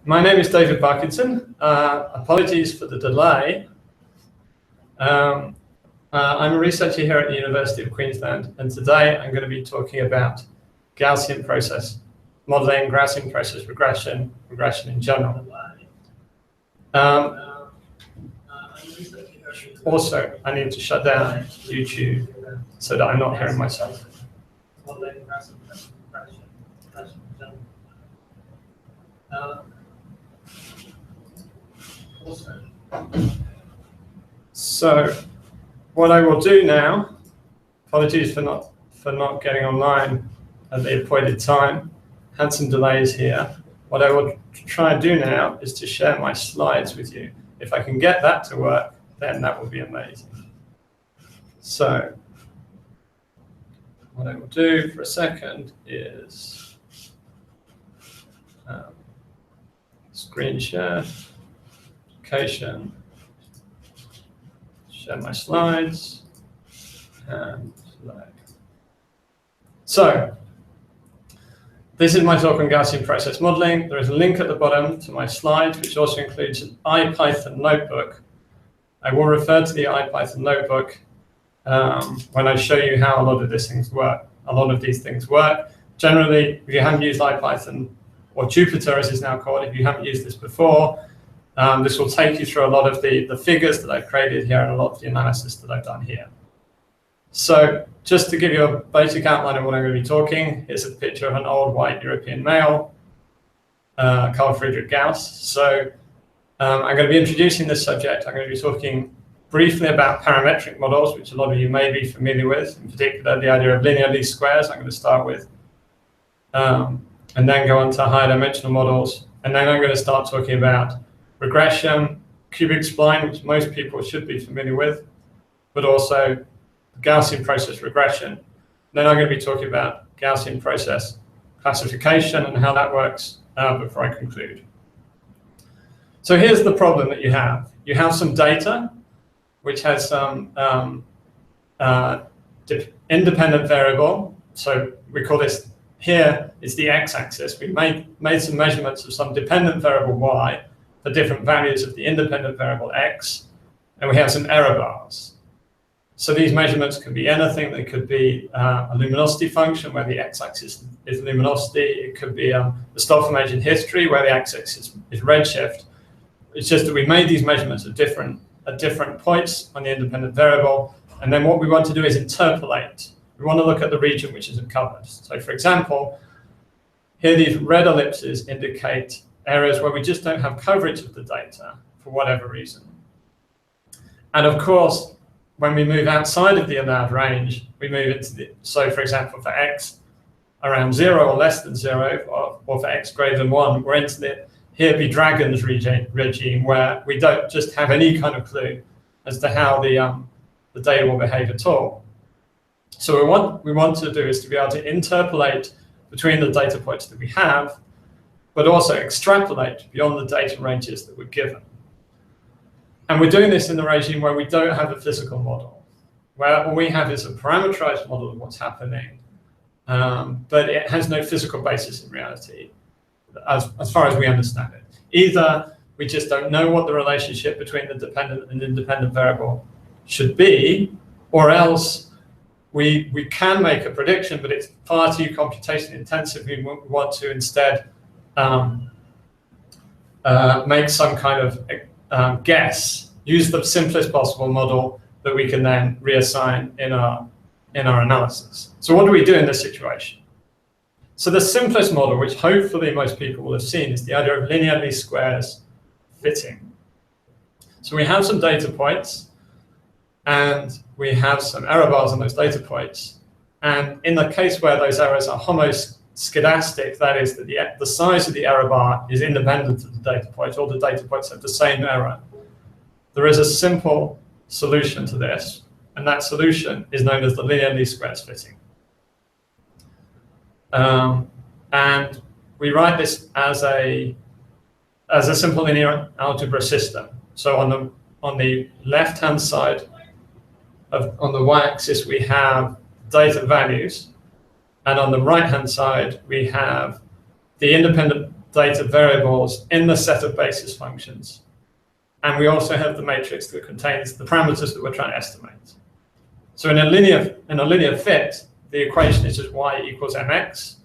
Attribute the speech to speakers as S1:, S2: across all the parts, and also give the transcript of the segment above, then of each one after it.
S1: My name is David Parkinson. Apologies for the delay. I'm a researcher here at the University of Queensland, and today I'm going to be talking about Gaussian process modeling, Gaussian process regression, regression in general. Also, I need to shut down YouTube so that I'm not hearing myself. So what I will do now, apologies for not getting online at the appointed time, had some delays here. What I will try and do now is to share my slides with you. If I can get that to work, then that will be amazing. So what I will do for a second is screen share, location, share my slides, and play. So this is my talk on Gaussian process modeling. There is a link at the bottom to my slides, which also includes an IPython notebook. I will refer to the IPython notebook when I show you how a lot of these things work. Generally, if you haven't used IPython, or Jupyter as it's now called, if you haven't used this before, this will take you through a lot of the figures that I've created here and a lot of the analysis that I've done here. So just to give you a basic outline of what I'm going to be talking, here's a picture of an old white European male, Carl Friedrich Gauss. So I'm going to be introducing this subject. I'm going to be talking briefly about parametric models, which a lot of you may be familiar with, in particular the idea of linear least squares I'm going to start with, and then go on to higher dimensional models. And then I'm going to start talking about regression, cubic spline, which most people should be familiar with, but also Gaussian process regression. Then I'm going to be talking about Gaussian process classification and how that works before I conclude. So here's the problem that you have. You have some data which has some independent variable. So we call this, here is the x-axis. We made some measurements of some dependent variable y for different values of the independent variable x, and we have some error bars. So these measurements could be anything. They could be a luminosity function where the x-axis is luminosity. It could be the Stoffel-Mason history where the x-axis is redshift. It's just that we made these measurements at different points on the independent variable, and then what we want to do is interpolate. We want to look at the region which isn't covered. So for example, here these red ellipses indicate areas where we just don't have coverage of the data for whatever reason. And of course, when we move outside of the allowed range, we move into the, so for example, for x around 0 or less than 0, or for x greater than 1, we're into the here be Dragon's regime, where we don't just have any kind of clue as to how the data will behave at all. So what we want to do is to be able to interpolate between the data points that we have, but also extrapolate beyond the data ranges that we're given. And we're doing this in the regime where we don't have a physical model, where all we have is a parameterized model of what's happening, but it has no physical basis in reality, as far as we understand it. Either we just don't know what the relationship between the dependent and independent variable should be, or else we can make a prediction, but it's far too computation intensive. We want to instead make some kind of guess, use the simplest possible model that we can then reassign in our analysis. So what do we do in this situation? So the simplest model, which hopefully most people will have seen, is the idea of linear least squares fitting. So we have some data points, and we have some error bars on those data points. And in the case where those errors are homoscedastic, that is, that the size of the error bar is independent of the data point, all the data points have the same error, there is a simple solution to this, and that solution is known as the linear least squares fitting. And we write this as a simple linear algebra system. So on the left-hand side, on the y-axis, we have data values, and on the right-hand side, we have the independent data variables in the set of basis functions. And we also have the matrix that contains the parameters that we're trying to estimate. So in a linear fit, the equation is just y equals mx.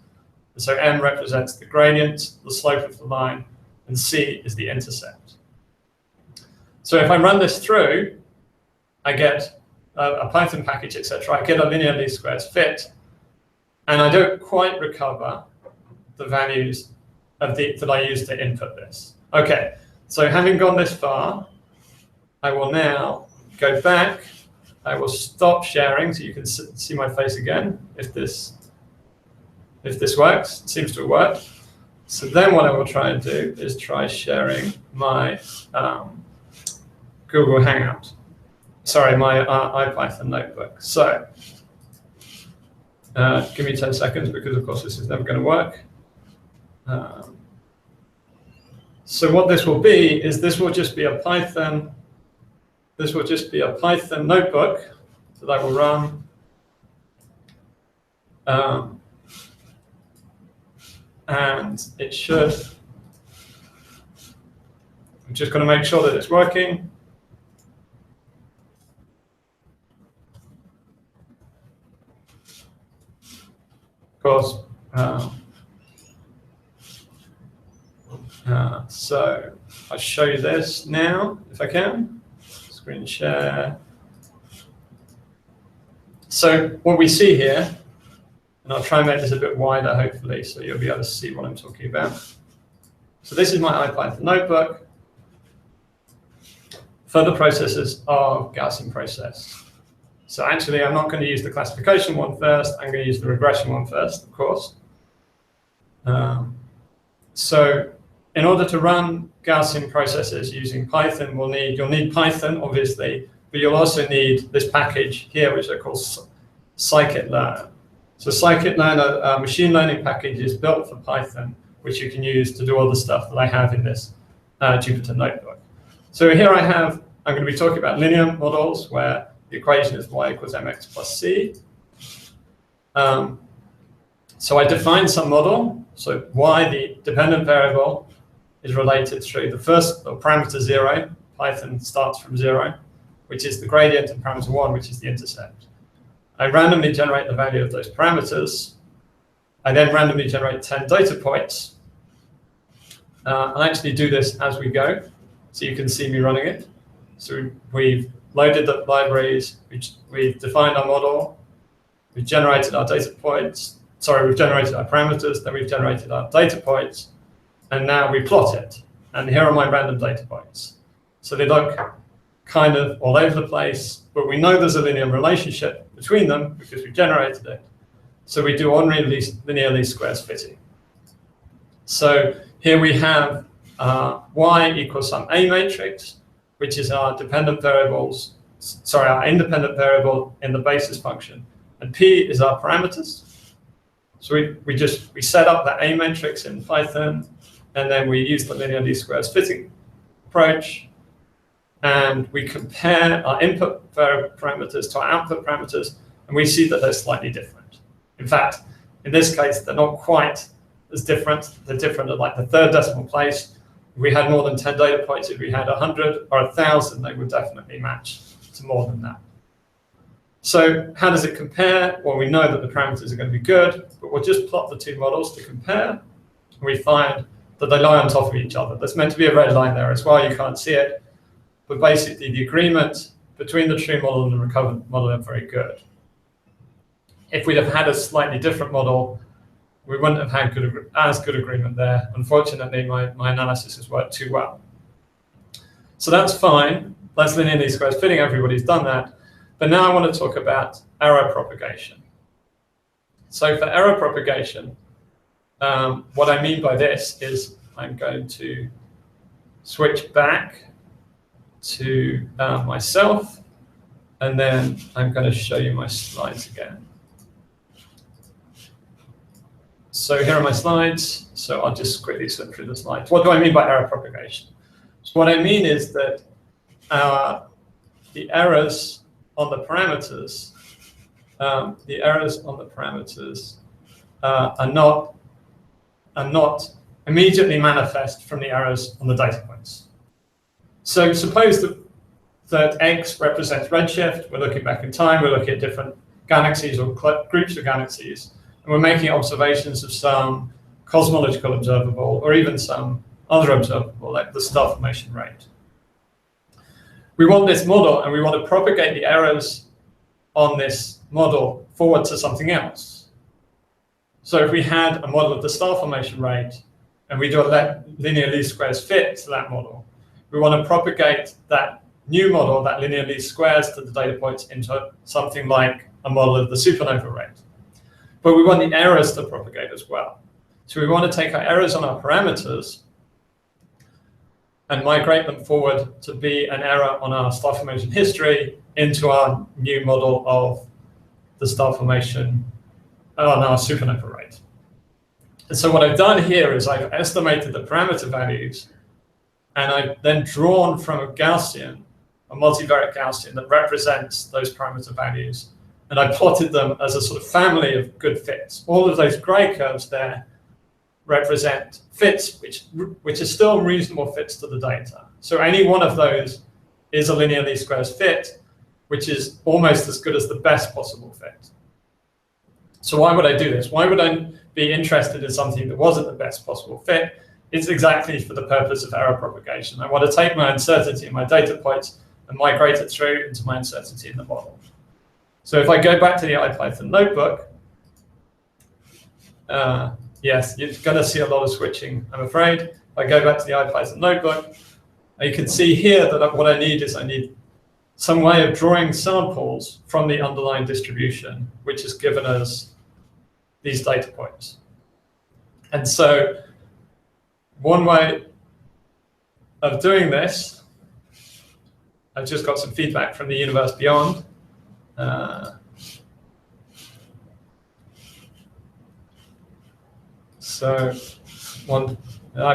S1: And so m represents the gradient, the slope of the line, and c is the intercept. So if I run this through, I get a Python package, etc. I get a linear least squares fit, and I don't quite recover the values of that I used to input this. Okay, so having gone this far, I will now go back. I will stop sharing so you can see my face again if this works. It seems to have worked. So then what I will try and do is try sharing my Google Hangout. Sorry, my IPython notebook. So give me 10 seconds because of course this is never going to work. So what this will be is this will just be a Python. This will just be a Python notebook that I will run. And it should. I'm just going to make sure that it's working. Of course. So I'll show you this now, if I can. Screen share. So what we see here, and I'll try and make this a bit wider, hopefully, so you'll be able to see what I'm talking about. So this is my IPython notebook for the processes of Gaussian process. So actually, I'm not going to use the classification one first. I'm going to use the regression one first, of course. So in order to run Gaussian processes using Python, you'll need Python, obviously, but you'll also need this package here, which I call scikit-learn. So scikit-learn, a machine learning package, is built for Python, which you can use to do all the stuff that I have in this Jupyter notebook. So here I'm going to be talking about linear models where the equation is y equals mx plus c. So I define some model. So y, the dependent variable, is related through the first parameter 0. Python starts from 0, which is the gradient, and parameter 1, which is the intercept. I randomly generate the value of those parameters. I then randomly generate 10 data points. I'll actually do this as we go, so you can see me running it. So we've loaded the libraries, we've defined our model, we've generated our data points. Sorry, we've generated our parameters, then we've generated our data points, and now we plot it. And here are my random data points. So they look kind of all over the place, but we know there's a linear relationship between them because we generated it. So we do ordinary linear least squares fitting. So here we have y equals some A matrix, which is our dependent variables, sorry, our independent variable in the basis function. And P is our parameters. So we set up that A matrix in Python, and then we use the linear least squares fitting approach, and we compare our input parameters to our output parameters, and we see that they're slightly different. In fact, in this case, they're not quite as different. They're different at like the third decimal place. If we had more than 10 data points, if we had 100 or 1,000, they would definitely match to more than that. So how does it compare? Well, we know that the parameters are going to be good, but we'll just plot the two models to compare. And we find that they lie on top of each other. There's meant to be a red line there as well. You can't see it. But basically, the agreement between the true model and the recovered model are very good. If we'd have had a slightly different model, we wouldn't have had as good agreement there. Unfortunately, my analysis has worked too well. So that's fine. That's linear least squares fitting. Everybody's done that. But now I want to talk about error propagation. So for error propagation, what I mean by this is I'm going to switch back to myself, and then I'm going to show you my slides again. So here are my slides. So I'll just quickly slip through the slides. What do I mean by error propagation? So what I mean is that the errors on the parameters, are not immediately manifest from the errors on the data points. So suppose that X represents redshift. We're looking back in time. We're looking at different galaxies or groups of galaxies, and we're making observations of some cosmological observable or even some other observable, like the star formation rate. We want this model, and we want to propagate the errors on this model forward to something else. So if we had a model of the star formation rate, and we do a linear least squares fit to that model, we want to propagate that new model, that linear least squares to the data points, into something like a model of the supernova rate. But we want the errors to propagate as well. So we want to take our errors on our parameters and migrate them forward to be an error on our star formation history into our new model of the star formation on our supernova rate. And so what I've done here is I've estimated the parameter values, and I've then drawn from a Gaussian, a multivariate Gaussian that represents those parameter values, and I plotted them as a sort of family of good fits. All of those gray curves there represent fits which are still reasonable fits to the data. So any one of those is a linear least squares fit, which is almost as good as the best possible fit. So why would I do this? Why would I be interested in something that wasn't the best possible fit? It's exactly for the purpose of error propagation. I want to take my uncertainty in my data points and migrate it through into my uncertainty in the model. So if I go back to the IPython notebook, yes, you're going to see a lot of switching, I'm afraid. If I go back to the IPython notebook, you can see here that what I need is I need some way of drawing samples from the underlying distribution, which has given us these data points. And so one way of doing this, I've just got some feedback from the universe beyond. I've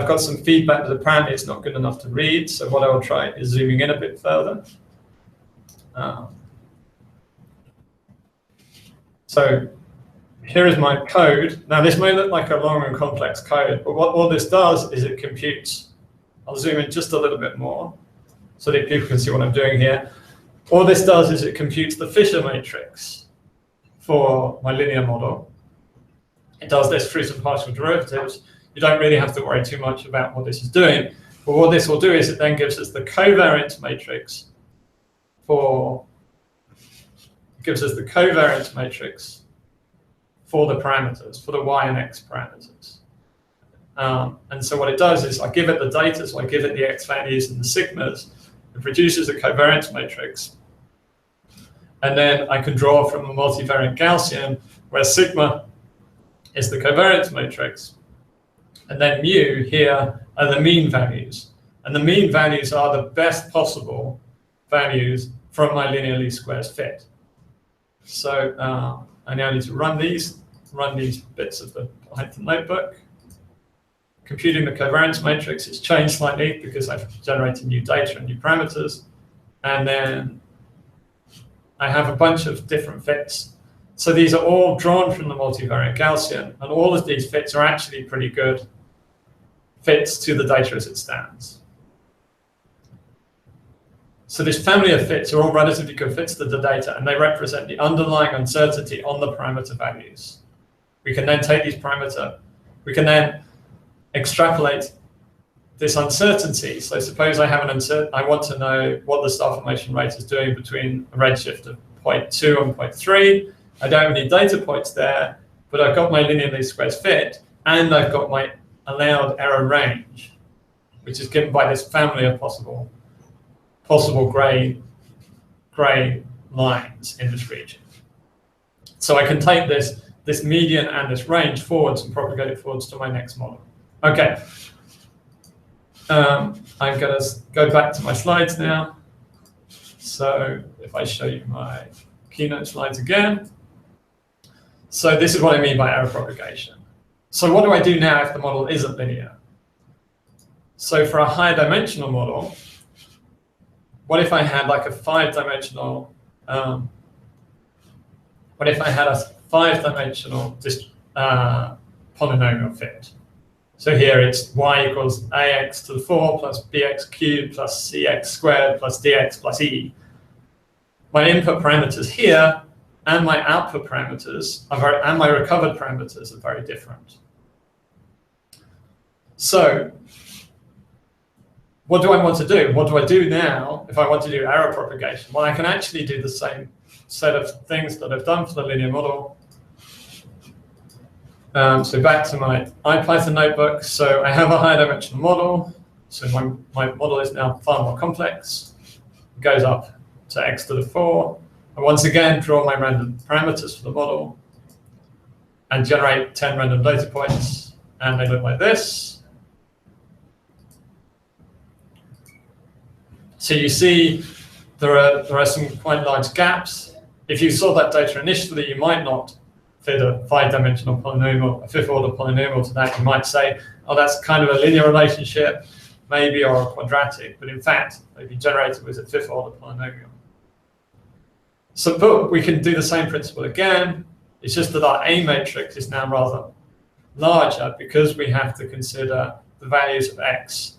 S1: got some feedback that apparently it's not good enough to read, so what I will try is zooming in a bit further. So here is my code. Now this may look like a long and complex code, but what all this does is it computes. I'll zoom in just a little bit more so that people can see what I'm doing here. All this does is it computes the Fisher matrix for my linear model. It does this through some partial derivatives. You don't really have to worry too much about what this is doing. But what this will do is it then gives us the covariance matrix for the parameters, for the y and x parameters. And so what it does is I give it the data, so I give it the x values and the sigmas. It produces a covariance matrix. And then I can draw from a multivariate Gaussian where sigma is the covariance matrix. And then mu here are the mean values. And the mean values are the best possible values from my linear least squares fit. So I now need to run these bits of the Python notebook. Computing the covariance matrix is changed slightly because I've generated new data and new parameters. And then I have a bunch of different fits. So these are all drawn from the multivariate Gaussian, and all of these fits are actually pretty good fits to the data as it stands. So this family of fits are all relatively good fits to the data, and they represent the underlying uncertainty on the parameter values. We can then take these we can then extrapolate this uncertainty. So suppose I have I want to know what the star formation rate is doing between a redshift of 0.2 and 0.3. I don't have any data points there, but I've got my linear least squares fit, and I've got my allowed error range, which is given by this family of possible gray lines in this region. So I can take this median and this range forwards and propagate it forwards to my next model. Okay. I'm going to go back to my slides now. So if I show you my keynote slides again. So this is what I mean by error propagation. So what do I do now if the model isn't linear? So for a higher dimensional model, what if I had like a five-dimensional polynomial fit? So here it's y equals ax to the 4 plus bx cubed plus cx squared plus dx plus e. My input parameters here and my output parameters and my recovered parameters are very different. So what do I want to do? What do I do now if I want to do error propagation? Well, I can actually do the same set of things that I've done for the linear model. So back to my IPython notebook. So I have a higher dimensional model. So my model is now far more complex. It goes up to x to the 4. I once again draw my random parameters for the model and generate 10 random data points. And they look like this. So you see there are some quite large gaps. If you saw that data initially, you might not fit a 5-dimensional polynomial, a 5th-order polynomial to that. You might say, oh, that's kind of a linear relationship, maybe, or a quadratic. But in fact, maybe generated with a 5th-order polynomial. So but we can do the same principle again. It's just that our A matrix is now rather larger because we have to consider the values of x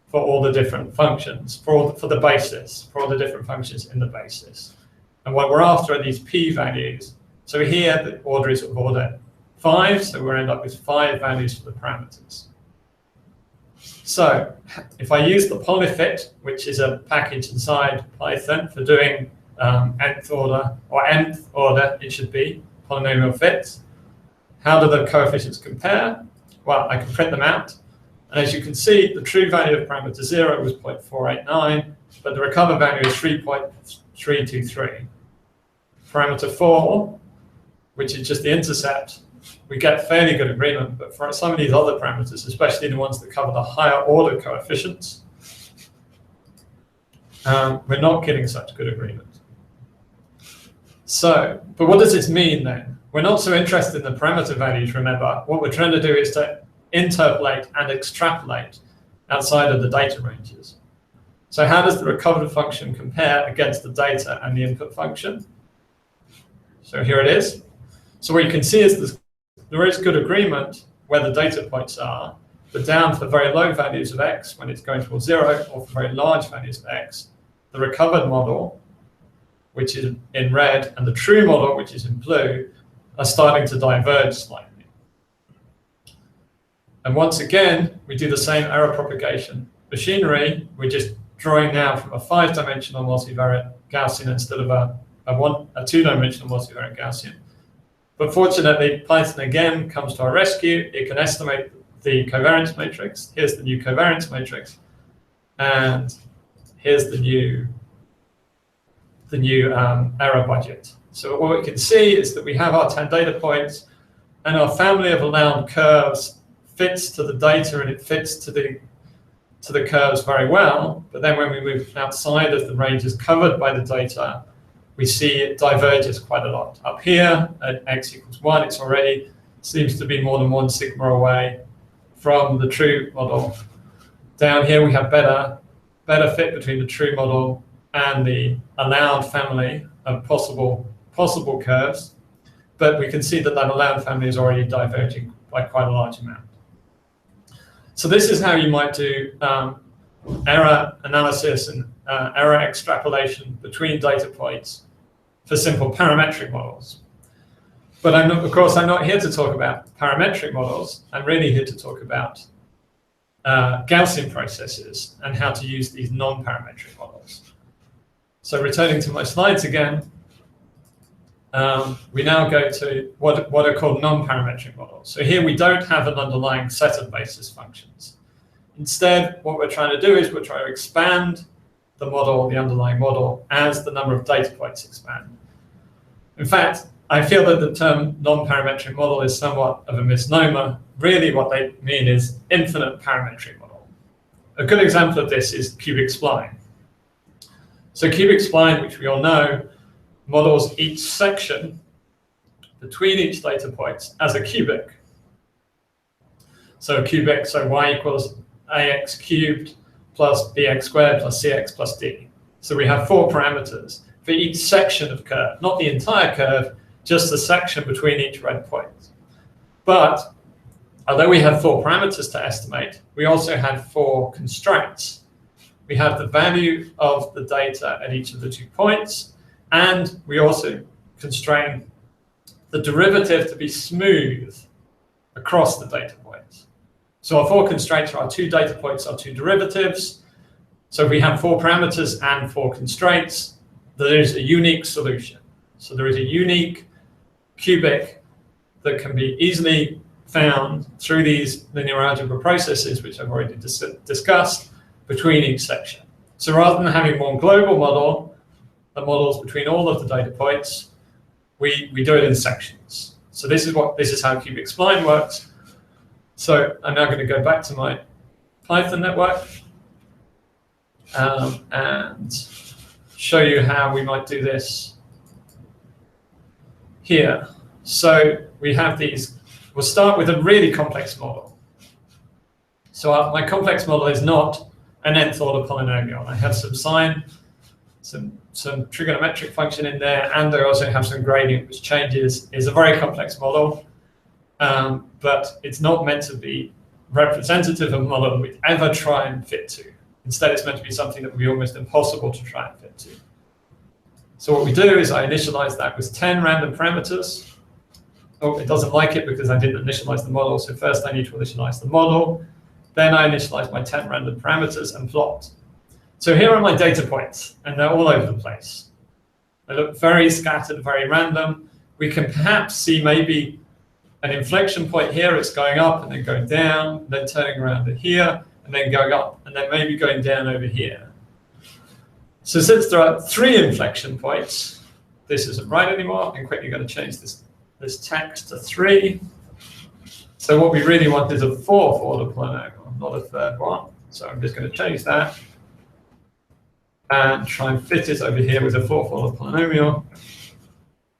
S1: for all the different functions, for the basis, for all the different functions in the basis. And what we're after are these p-values. So here, the order is of order 5, so we'll end up with 5 values for the parameters. So if I use the polyfit, which is a package inside Python for doing nth order, or nth order, it should be, polynomial fits, how do the coefficients compare? Well, I can print them out. And as you can see, the true value of parameter 0 was 0.489, but the recovered value is 3.323. Parameter 4, which is just the intercept, we get fairly good agreement, but for some of these other parameters, especially the ones that cover the higher order coefficients, we're not getting such good agreement. So, but what does this mean then? We're not so interested in the parameter values, remember. What we're trying to do is to interpolate and extrapolate outside of the data ranges. So how does the recovered function compare against the data and the input function? So here it is. So what you can see is there is good agreement where the data points are, but down for very low values of x when it's going towards 0, or for very large values of x, the recovered model, which is in red, and the true model, which is in blue, are starting to diverge slightly. And once again, we do the same error propagation machinery. We're just drawing now from a 5-dimensional multivariate Gaussian instead of a 2-dimensional multivariate Gaussian. But fortunately, Python again comes to our rescue. It can estimate the covariance matrix. Here's the new covariance matrix. And here's the new error budget. So what we can see is that we have our 10 data points, and our family of allowed curves fits to the data, and it fits to the curves very well. But then when we move outside of the ranges covered by the data, we see it diverges quite a lot. Up here at x equals 1, it's already seems to be more than 1 sigma away from the true model. Down here we have better fit between the true model and the allowed family of possible curves. But we can see that allowed family is already diverging by quite a large amount. So this is how you might do error analysis and error extrapolation between data points for simple parametric models. But of course, I'm not here to talk about parametric models. I'm really here to talk about Gaussian processes and how to use these non-parametric models. So returning to my slides again, we now go to what are called non-parametric models. So here we don't have an underlying set of basis functions. Instead, what we're trying to do is we're trying to expand the model, the underlying model, as the number of data points expand. In fact, I feel that the term non-parametric model is somewhat of a misnomer. Really what they mean is infinite parametric model. A good example of this is cubic spline. So cubic spline, which we all know, models each section between each data points as a cubic. So cubic, so y equals ax cubed plus bx squared plus cx plus d. So we have 4 parameters for each section of curve, not the entire curve, just the section between each red point. But although we have 4 parameters to estimate, we also had 4 constraints. We have the value of the data at each of the 2 points, and we also constrain the derivative to be smooth across the data points. So our 4 constraints are our 2 data points, our 2 derivatives. So if we have 4 parameters and 4 constraints, there is a unique solution. So there is a unique cubic that can be easily found through these linear algebra processes, which I've already discussed, between each section. So rather than having one global model that models between all of the data points, we do it in sections. So this is how cubic spline works. So I'm now going to go back to my Python network and show you how we might do this here. So we have these. We'll start with a really complex model. So my complex model is not an nth order polynomial. I have some sine, some trigonometric function in there, and I also have some gradient which changes. It's a very complex model, but it's not meant to be representative of a model we'd ever try and fit to. Instead, it's meant to be something that would be almost impossible to try and fit to. So what we do is I initialize that with 10 random parameters. Oh, it doesn't like it because I didn't initialize the model. So first I need to initialize the model. Then I initialize my 10 random parameters and plot. So here are my data points, and they're all over the place. They look very scattered, very random. We can perhaps see maybe an inflection point here. It's going up and then going down, then turning around to here, and then going up, and then maybe going down over here. So since there are 3 inflection points, this isn't right anymore. I'm quickly going to change this text to 3. So what we really want is a 4th order polynomial, not a 3rd one. So I'm just going to change that and try and fit it over here with a 4th order polynomial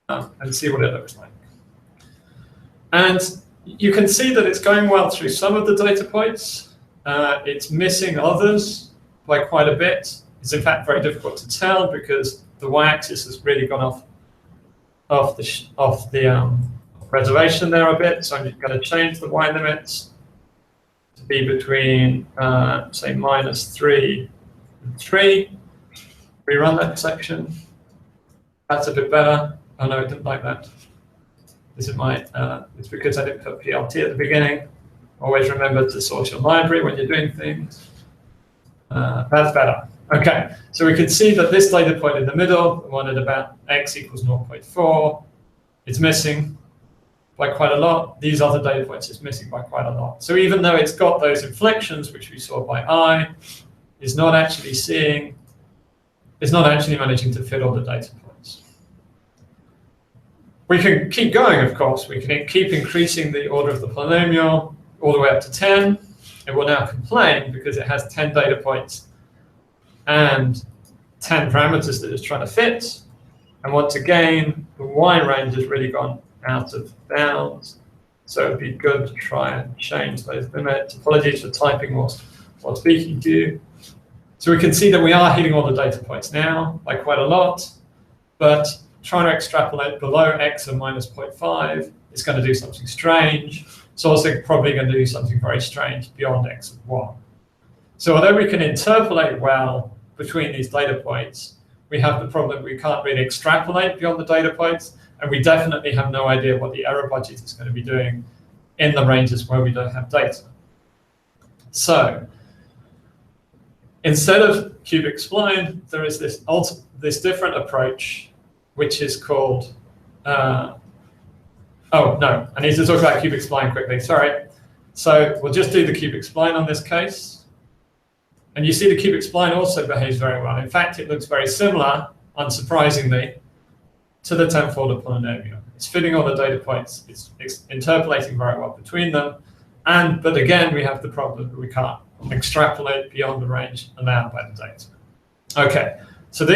S1: and see what it looks like. And you can see that it's going well through some of the data points. It's missing others by quite a bit. It's in fact very difficult to tell because the y-axis has really gone off the reservation there a bit. So I'm just going to change the y limits to be between, say, -3 and 3. Rerun that section. That's a bit better. Oh no, I didn't like that. This is it's because I didn't put PLT at the beginning. Always remember to sort your library when you're doing things. That's better. Okay, so we can see that this data point in the middle, the one at about x equals 0.4, it's missing by quite a lot. These other data points it's missing by quite a lot. So even though it's got those inflections, which we saw by I, it's not actually managing to fit all the data points. We can keep going, of course. We can keep increasing the order of the polynomial all the way up to 10. It will now complain because it has 10 data points and 10 parameters that it's trying to fit. And once again, the y range has really gone out of bounds. So it'd be good to try and change those limits. Apologies for typing while speaking to you. So we can see that we are hitting all the data points now by quite a lot, but trying to extrapolate below x of -0.5 is going to do something strange. It's also probably going to do something very strange beyond x of 1. So although we can interpolate well between these data points, we have the problem that we can't really extrapolate beyond the data points, and we definitely have no idea what the error budget is going to be doing in the ranges where we don't have data. So instead of cubic spline, there is this different approach, which is called, oh no, I need to talk about cubic spline quickly, sorry. So we'll just do the cubic spline on this case. And you see the cubic spline also behaves very well. In fact, it looks very similar, unsurprisingly, to the 10th order polynomial. It's fitting all the data points, it's interpolating very well between them. But again, we have the problem that we can't extrapolate beyond the range allowed by the data. Okay, so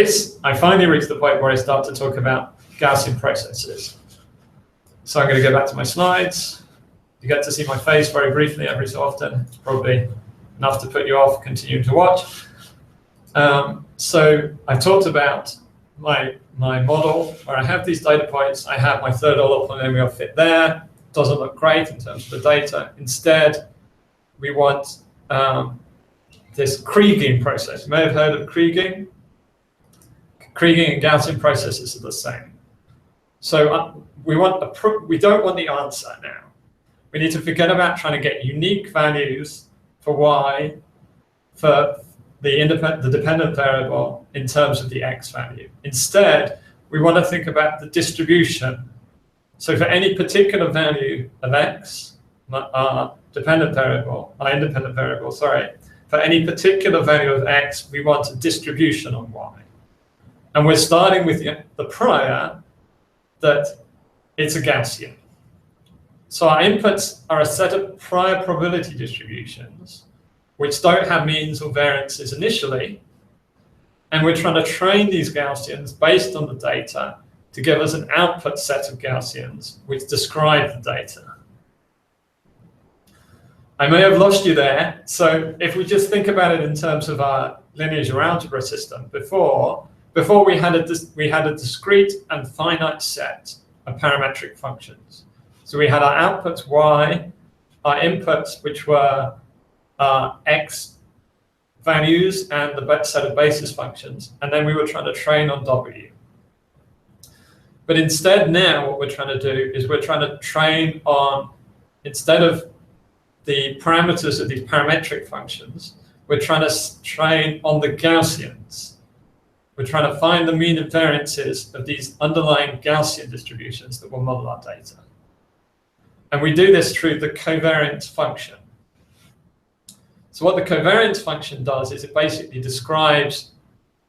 S1: I finally reached the point where I start to talk about Gaussian processes. So I'm going to go back to my slides. You get to see my face very briefly every so often. It's probably enough to put you off continuing to watch. So I talked about my model where I have these data points. I have my 3rd order polynomial fit there. doesn't look great in terms of the data. Instead, we want this Kriging process. You may have heard of Kriging. Kriging and Gaussian processes are the same. So we don't want the answer now. We need to forget about trying to get unique values for y for the dependent variable in terms of the x value. Instead, we want to think about the distribution. So for any particular value of x, our independent variable, for any particular value of x, we want a distribution on y. And we're starting with the prior that it's a Gaussian. So our inputs are a set of prior probability distributions which don't have means or variances initially, and we're trying to train these Gaussians based on the data to give us an output set of Gaussians which describe the data. I may have lost you there, so if we just think about it in terms of our lineage or algebra system, before we had a discrete and finite set of parametric functions. So we had our outputs y, our inputs which were x values and the set of basis functions, and then we were trying to train on w. But instead now what we're trying to do is we're trying to train on, instead of the parameters of these parametric functions, we're trying to train on the Gaussians. We're trying to find the mean and variances of these underlying Gaussian distributions that will model our data. And we do this through the covariance function. So what the covariance function does is it basically describes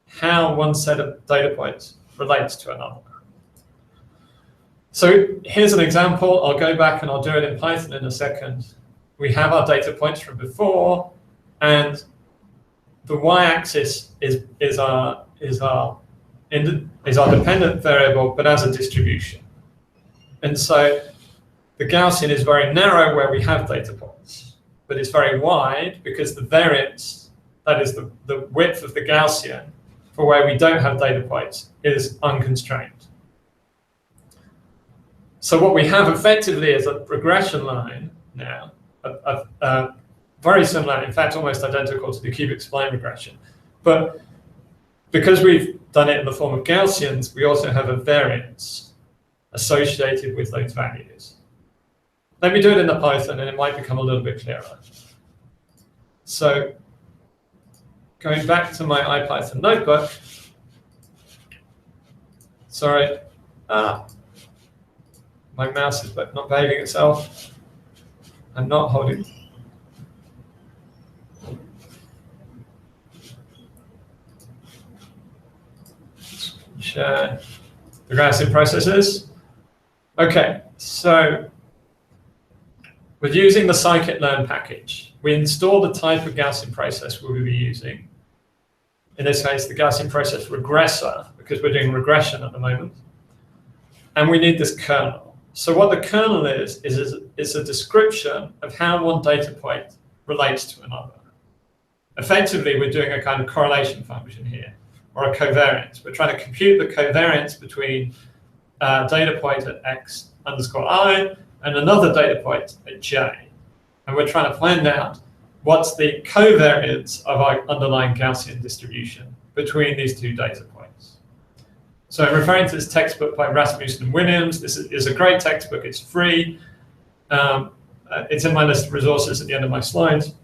S1: how one set of data points relates to another. So here's an example. I'll go back and I'll do it in Python in a second. We have our data points from before, and the y-axis is our dependent variable, but as a distribution. And so the Gaussian is very narrow where we have data points, but it's very wide because the variance, that is the width of the Gaussian for where we don't have data points, is unconstrained. So what we have effectively is a regression line now, very similar, in fact almost identical to the cubic spline regression. But because we've done it in the form of Gaussians, we also have a variance associated with those values. Let me do it in the Python and it might become a little bit clearer. So going back to my IPython notebook, sorry, my mouse is not behaving itself. I'm not holding. Share the Gaussian processes. Okay, so we're using the scikit-learn package. We install the type of Gaussian process we'll be using. In this case, the Gaussian process regressor, because we're doing regression at the moment. And we need this kernel. So what the kernel is a description of how one data point relates to another. Effectively, we're doing a kind of correlation function here, or a covariance. We're trying to compute the covariance between data point at x underscore I and another data point at j. And we're trying to find out what's the covariance of our underlying Gaussian distribution between these two data points. So I'm referring to this textbook by Rasmussen and Williams. This is a great textbook. It's free. It's in my list of resources at the end of my slides.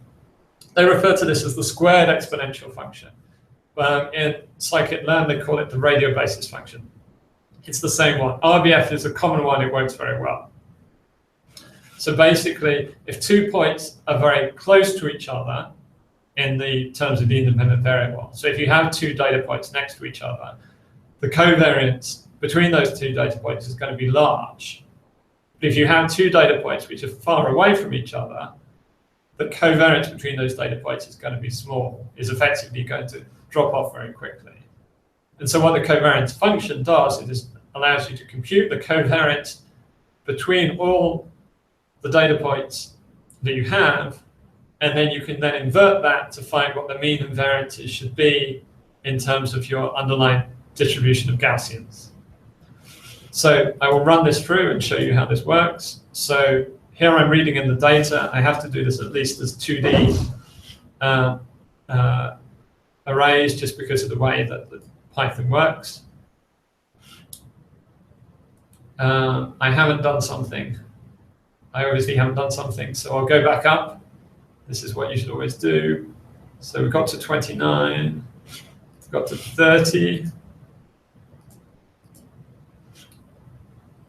S1: They refer to this as the squared exponential function. In scikit-learn, they call it the radio basis function. It's the same one. RBF is a common one. It works very well. So basically, if 2 points are very close to each other in the terms of the independent variable, so if you have 2 data points next to each other, the covariance between those 2 data points is going to be large. But if you have 2 data points which are far away from each other, the covariance between those data points is going to be small, is effectively going to drop off very quickly. And so what the covariance function does is it allows you to compute the covariance between all the data points that you have, and then you can then invert that to find what the mean and variances should be in terms of your underlying distribution of Gaussians. So I will run this through and show you how this works. So here I'm reading in the data. I have to do this at least as 2D arrays just because of the way that the Python works. I haven't done something. I obviously haven't done something, so I'll go back up. This is what you should always do. So we got to 29, got to 30.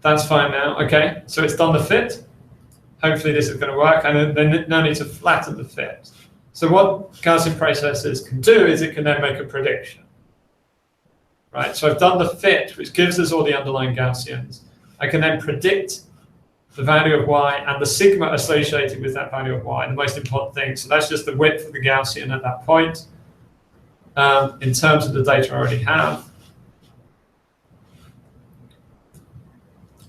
S1: That's fine now. Okay, so it's done the fit. Hopefully this is going to work, and then now need to flatten the fit. So what Gaussian processes can do is it can then make a prediction. Right, so I've done the fit, which gives us all the underlying Gaussians. I can then predict the value of y and the sigma associated with that value of y, the most important thing. So that's just the width of the Gaussian at that point in terms of the data I already have.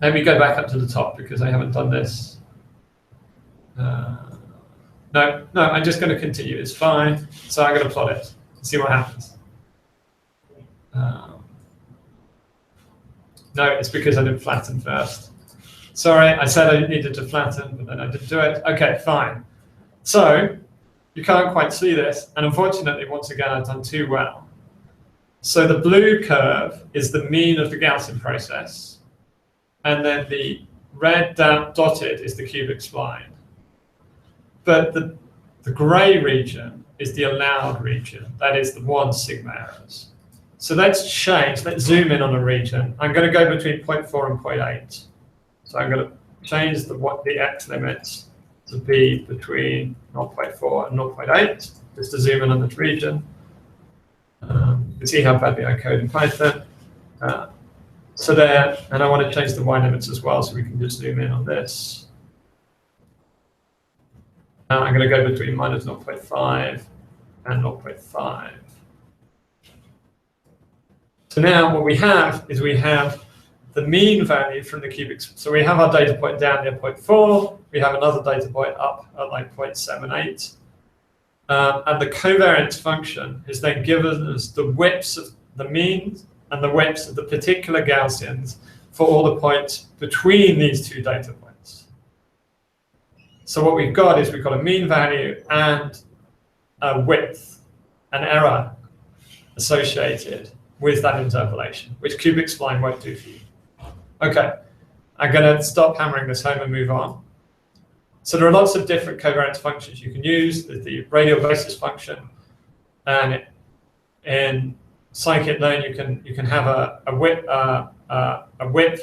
S1: Let me go back up to the top because I haven't done this. No, I'm just going to continue. It's fine. So I'm going to plot it and see what happens. No, it's because I didn't flatten first. Sorry, I said I needed to flatten, but then I didn't do it. Okay, fine. So you can't quite see this. And unfortunately, once again, I've done too well. So the blue curve is the mean of the Gaussian process. And then the red dotted is the cubic spline. But the gray region is the allowed region. That is the 1 sigma errors. So let's change. Let's zoom in on a region. I'm going to go between 0.4 and 0.8. So I'm going to change the x limits to be between 0.4 and 0.8, just to zoom in on this region. You can see how badly I code in Python. So there, and I want to change the y limits as well, so we can just zoom in on this. I'm going to go between minus 0.5 and 0.5. So now what we have is we have the mean value from the cubic. So we have our data point down near 0.4. We have another data point up at like 0.78. And the covariance function is then given us the widths of the means and the widths of the particular Gaussians for all the points between these two data points. So what we've got is we've got a mean value and a width, an error associated with that interpolation, which cubic spline won't do for you. Okay, I'm going to stop hammering this home and move on. So there are lots of different covariance functions you can use. There's the radial basis function, and in scikit-learn you can have a width of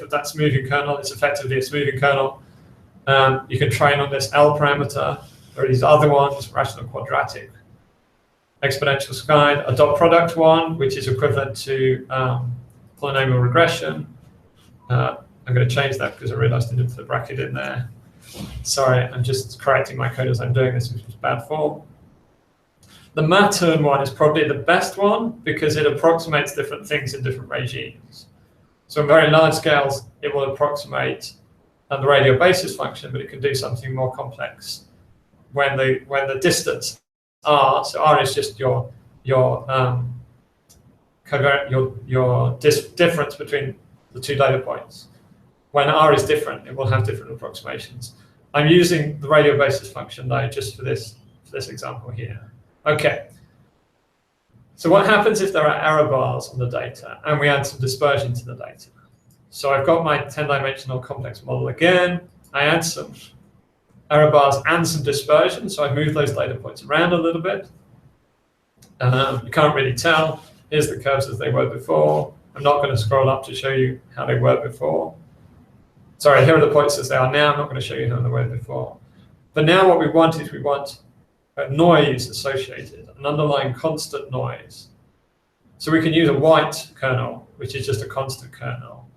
S1: that smoothing kernel. It's effectively a smoothing kernel. You can train on this L parameter. There are these other ones, rational quadratic, exponential skein, a dot product one, which is equivalent to polynomial regression. I'm going to change that because I realized I didn't put the bracket in there. Sorry, I'm just correcting my code as I'm doing this, which was bad form. The Mattern one is probably the best one because it approximates different things in different regimes. So in very large scales, it will approximate the radial basis function, but it can do something more complex when the distance r. So r is just your difference between the two data points. When r is different, it will have different approximations. I'm using the radial basis function though, just for this example here. Okay. So what happens if there are error bars on the data and we add some dispersion to the data? So I've got my 10-dimensional complex model again. I add some error bars and some dispersion, so I move those data points around a little bit. You can't really tell. Here's the curves as they were before. I'm not going to scroll up to show you how they were before. Sorry, here are the points as they are now. I'm not going to show you how they were before. But now what we want is we want a noise associated, an underlying constant noise. So we can use a white kernel, which is just a constant kernel,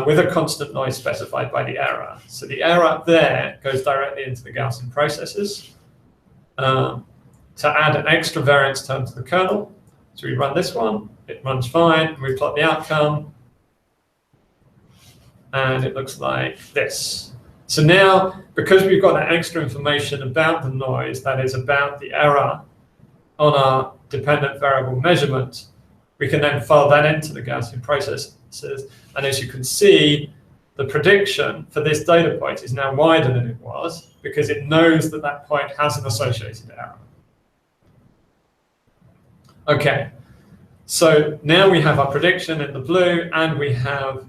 S1: with a constant noise specified by the error. So the error there goes directly into the Gaussian processes to add an extra variance term to the kernel. So we run this one, it runs fine, and we plot the outcome, and it looks like this. So now, because we've got that extra information about the noise, that is about the error on our dependent variable measurement, we can then file that into the Gaussian process processes. And as you can see, the prediction for this data point is now wider than it was because it knows that that point has an associated error. Okay, so now we have our prediction in the blue and we have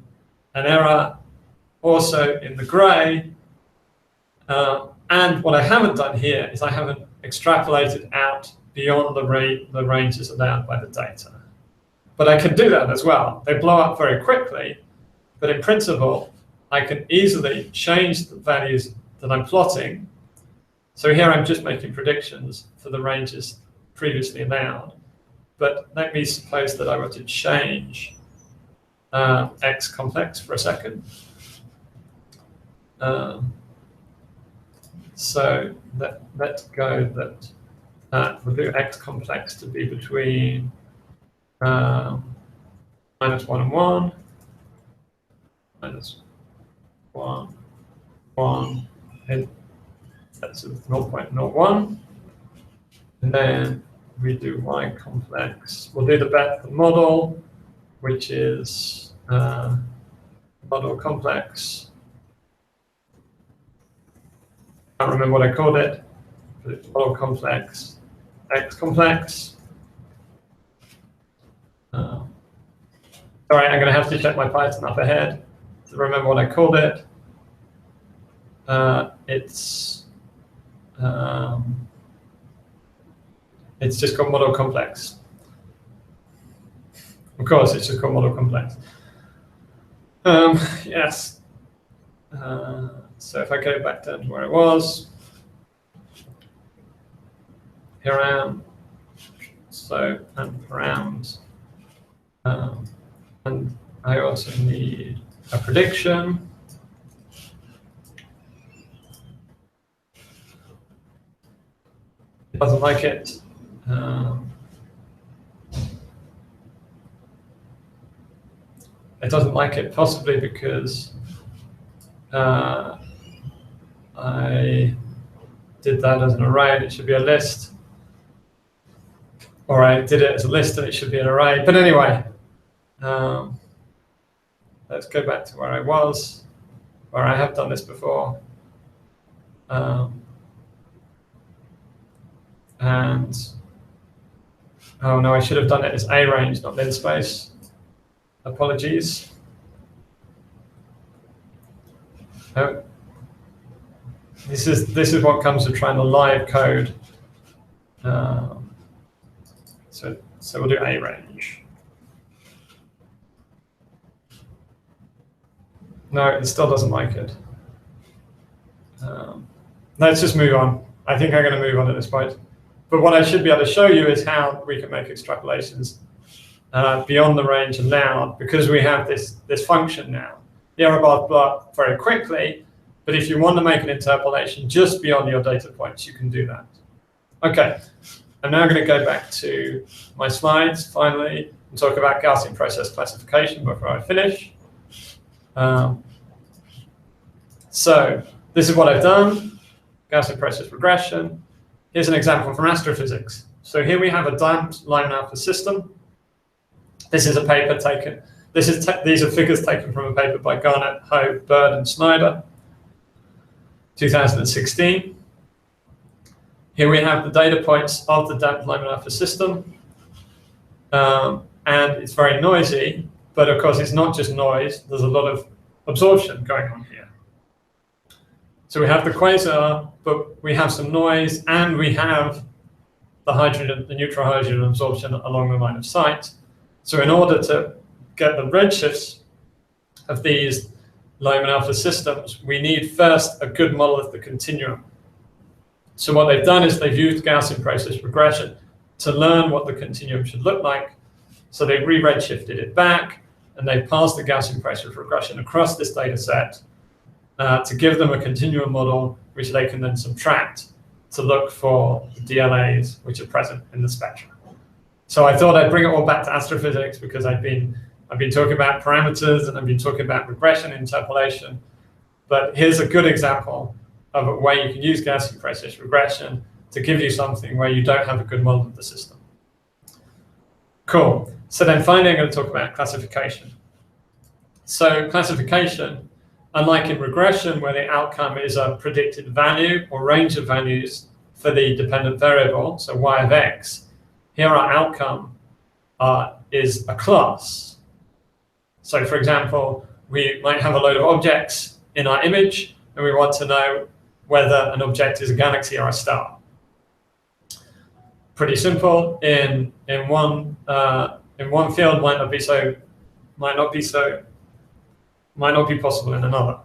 S1: an error also in the gray. And what I haven't done here is I haven't extrapolated out beyond the ranges allowed by the data. But I can do that as well. They blow up very quickly, but in principle, I can easily change the values that I'm plotting. So here I'm just making predictions for the ranges previously allowed. But let me suppose that I want to change X complex for a second. So let's go that we'll do X complex to be between -1 and 1, -1, 1, and that's 0.01. And then we do Y complex. We'll do the model, which is model complex. I can't remember what I called it, but it's model complex, X complex. Sorry, I'm going to have to check my Python up ahead to remember what I called it. It's just called model complex. Of course, it's just called model complex. Yes. So if I go back down to where I was, here I am. So and params, and I also need a prediction. It doesn't like it. It doesn't like it possibly because I did that as an array and it should be a list. Or I did it as a list and it should be an array. But anyway, let's go back to where I was, where I have done this before. And oh no, I should have done it as a range, not min space. Apologies. Oh. This is what comes with trying to live code. So we'll do a range. No, it still doesn't like it. Let's just move on. I think I'm going to move on at this point. But what I should be able to show you is how we can make extrapolations beyond the range allowed, because we have this function now. The error bars blow up very quickly, but if you want to make an interpolation just beyond your data points, you can do that. Okay, I'm now going to go back to my slides finally and talk about Gaussian process classification before I finish. So this is what I've done, Gaussian process regression. Here's an example from astrophysics. So here we have a damped Lyman alpha system. This is a paper taken. These are figures taken from a paper by Garnett, Ho, Bird, and Snyder, 2016. Here we have the data points of the damped Lyman alpha system. And it's very noisy, but of course it's not just noise. There's a lot of absorption going on here. So we have the quasar, but we have some noise, and we have the neutral hydrogen absorption along the line of sight. So in order to get the redshifts of these Lyman alpha systems, we need first a good model of the continuum. So what they've done is they've used Gaussian process regression to learn what the continuum should look like. So they re-redshifted it back, and they've passed the Gaussian process regression across this data set to give them a continuum model, which they can then subtract to look for DLAs which are present in the spectrum. So I thought I'd bring it all back to astrophysics because I've been talking about parameters and I've been talking about regression interpolation. But here's a good example of a way you can use Gaussian process regression to give you something where you don't have a good model of the system. Cool. So then finally, I'm going to talk about classification. So classification, unlike in regression where the outcome is a predicted value or range of values for the dependent variable, so y of x, here our outcome is a class. So for example, we might have a load of objects in our image, and we want to know whether an object is a galaxy or a star. Pretty simple. In one field might not be possible in another.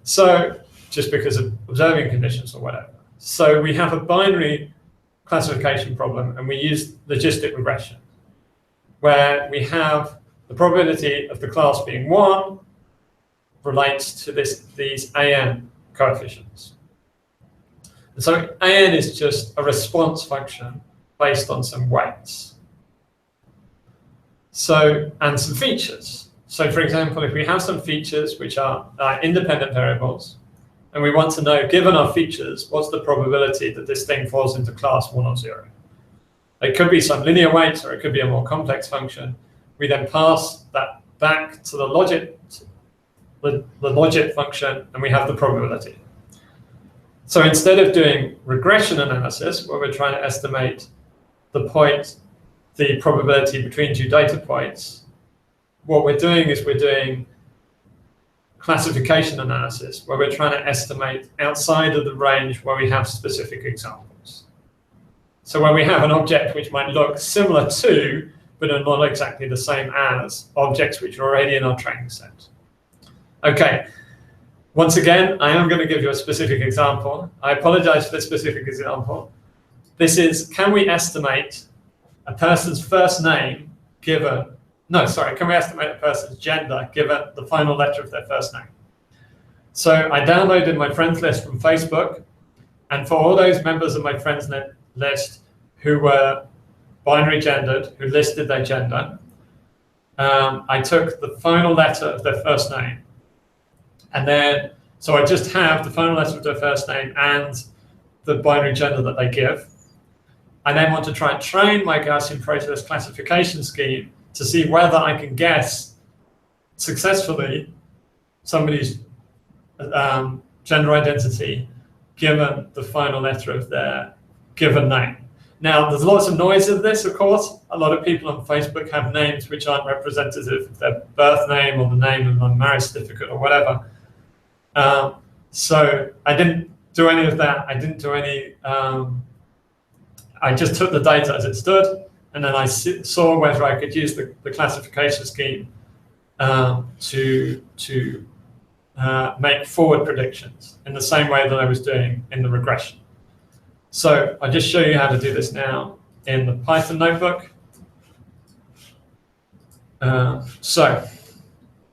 S1: So just because of observing conditions or whatever. So we have a binary classification problem, and we use logistic regression, where we have the probability of the class being 1 relates to these AN coefficients. And so AN is just a response function based on some weights. So, and some features. So for example, if we have some features which are independent variables, and we want to know, given our features, what's the probability that this thing falls into class 1 or 0? It could be some linear weights, or it could be a more complex function. We then pass that back to the logit function, and we have the probability. So instead of doing regression analysis, where we're trying to estimate the probability between two data points, what we're doing is we're doing classification analysis, where we're trying to estimate outside of the range where we have specific examples. So when we have an object which might look similar to, but are not exactly the same as, objects which are already in our training set. Okay, once again, I am going to give you a specific example. I apologize for this specific example. This is, can we estimate a person's first name given, can we estimate a person's gender given the final letter of their first name? So I downloaded my friends list from Facebook, and for all those members of my friends list who were binary gendered, who listed their gender, I took the final letter of their first name. And then, so I just have the final letter of their first name and the binary gender that they give. I then want to try and train my Gaussian process classification scheme to see whether I can guess successfully somebody's gender identity given the final letter of their given name. Now, there's lots of noise of this, of course. A lot of people on Facebook have names which aren't representative of their birth name or the name of a marriage certificate or whatever. So I didn't do any of that. I didn't do any, I just took the data as it stood, and then I saw whether I could use the classification scheme to make forward predictions in the same way that I was doing in the regression. So I'll just show you how to do this now in the Python notebook. So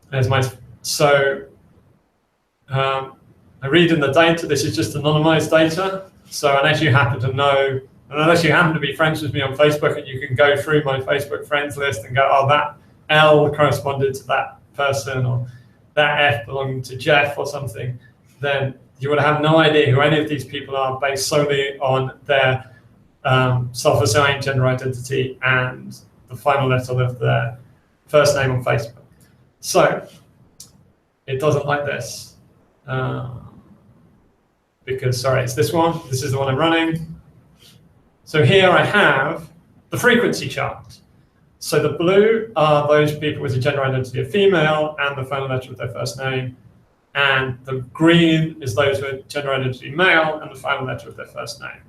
S1: there's my, I read in the data, this is just anonymized data. So unless you happen to know, unless you happen to be friends with me on Facebook and you can go through my Facebook friends list and go, oh, that L corresponded to that person, or that F belonged to Jeff or something, then you would have no idea who any of these people are based solely on their self-assigned gender identity and the final letter of their first name on Facebook. So it doesn't like this. Because, sorry, it's this one. This is the one I'm running. So here I have the frequency chart. So the blue are those people with a gender identity of female and the final letter of their first name. And the green is those with gender identity male and the final letter of their first name.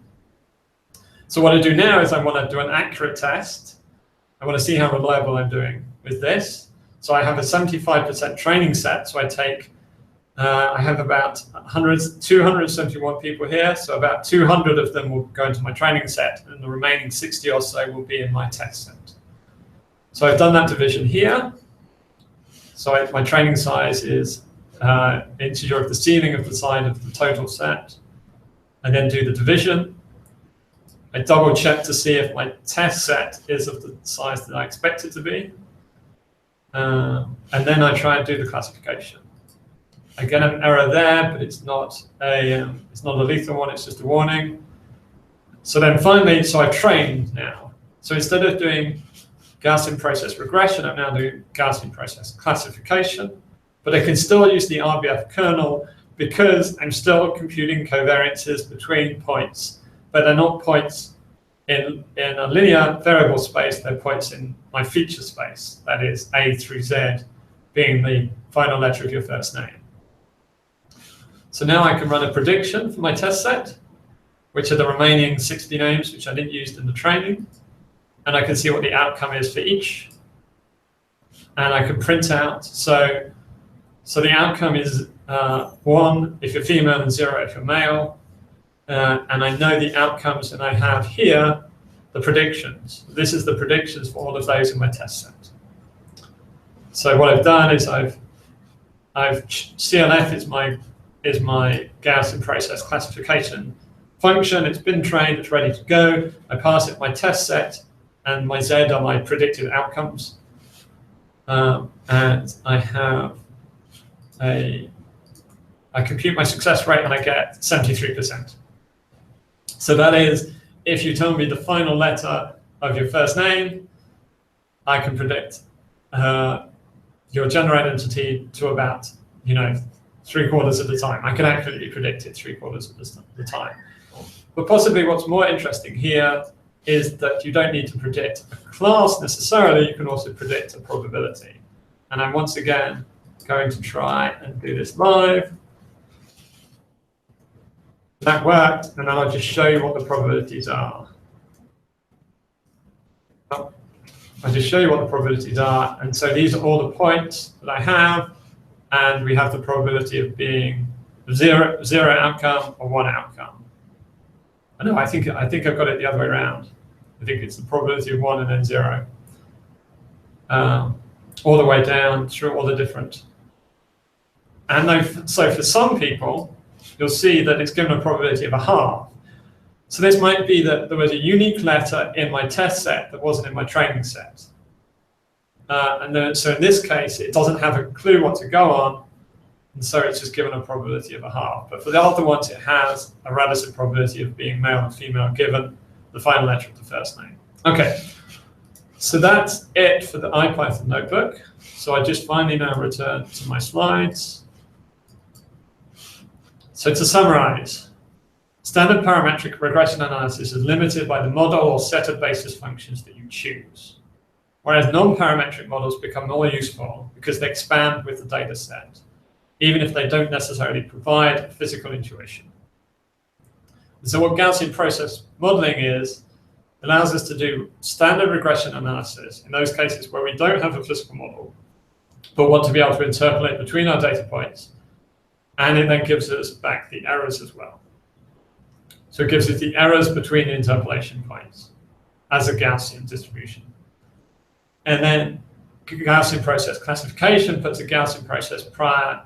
S1: So what I do now is I want to do an accurate test. I want to see how reliable I'm doing with this. So I have a 75% training set. So I take, I have about 271 people here. So about 200 of them will go into my training set, and the remaining 60 or so will be in my test set. So I've done that division here. So my training size is integer of the ceiling of the side of the total set. I then do the division. I double check to see if my test set is of the size that I expect it to be. And then I try and do the classification. I get an error there, but it's not a lethal one, it's just a warning. So then finally, so I've trained now. So instead of doing Gaussian process regression, I'm now doing Gaussian process classification, but I can still use the RBF kernel because I'm still computing covariances between points, but they're not points in a linear variable space, they're points in my feature space, that is A through Z being the final letter of your first name. So now I can run a prediction for my test set, which are the remaining 60 names which I didn't use in the training. And I can see what the outcome is for each. And I can print out. So the outcome is 1 if you're female and 0 if you're male. And I know the outcomes, and I have here the predictions. This is the predictions for all of those in my test set. So what I've done is CLF is my Gaussian process classification function. It's been trained, it's ready to go. I pass it my test set, and my Z are my predicted outcomes. And I compute my success rate, and I get 73%. So that is, if you tell me the final letter of your first name, I can predict your gender identity to about, 3/4 of the time. I can accurately predict it 3/4 of the time. But possibly what's more interesting here is that you don't need to predict a class necessarily, you can also predict a probability. And I'm once again going to try and do this live. That worked, and then I'll just show you what the probabilities are. I'll just show you what the probabilities are. And so these are all the points that I have, and we have the probability of being zero outcome or 1 outcome. No, I think I've got it the other way around. I think it's the probability of 1 and then 0. All the way down through all the different. And so for some people, you'll see that it's given a probability of 1/2. So this might be that there was a unique letter in my test set that wasn't in my training set. So in this case, it doesn't have a clue what to go on, and so it's just given a probability of 1/2. But for the other ones, it has a relative probability of being male and female given the final letter of the first name. Okay, so that's it for the IPython notebook. So I just finally now return to my slides. So to summarize, standard parametric regression analysis is limited by the model or set of basis functions that you choose, whereas non-parametric models become more useful because they expand with the data set, even if they don't necessarily provide physical intuition. So what Gaussian process modeling is, allows us to do standard regression analysis in those cases where we don't have a physical model, but want to be able to interpolate between our data points, and it then gives us back the errors as well. So it gives us the errors between the interpolation points as a Gaussian distribution. And then Gaussian process classification puts a Gaussian process prior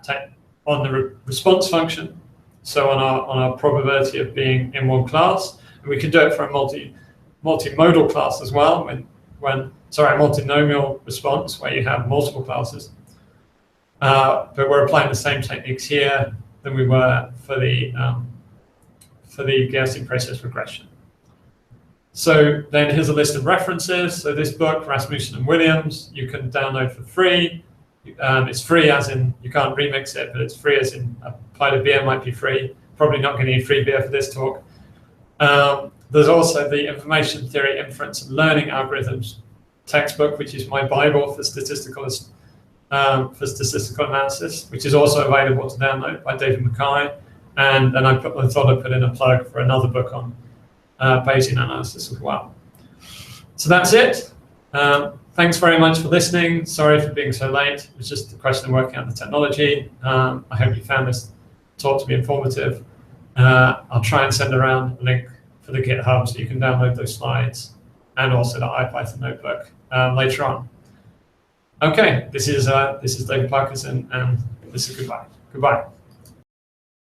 S1: on the response function, so on our probability of being in one class. And we can do it for a multimodal class as well, multinomial response where you have multiple classes. But we're applying the same techniques here than we were for the Gaussian process regression. So then here's a list of references. So this book, Rasmussen and Williams, you can download for free. It's free as in you can't remix it, but it's free as in a pint of beer might be free. Probably not going to need free beer for this talk. There's also the Information Theory, Inference, and Learning Algorithms textbook, which is my Bible for statistical analysis, which is also available to download by David Mackay. And then I thought I'd put in a plug for another book on Bayesian analysis as well. So that's it. Thanks very much for listening. Sorry for being so late. It was just a question of working out the technology. I hope you found this talk to be informative. I'll try and send around a link for the GitHub so you can download those slides and also the IPython notebook later on. Okay, this is David Parkinson, and this is goodbye. Goodbye.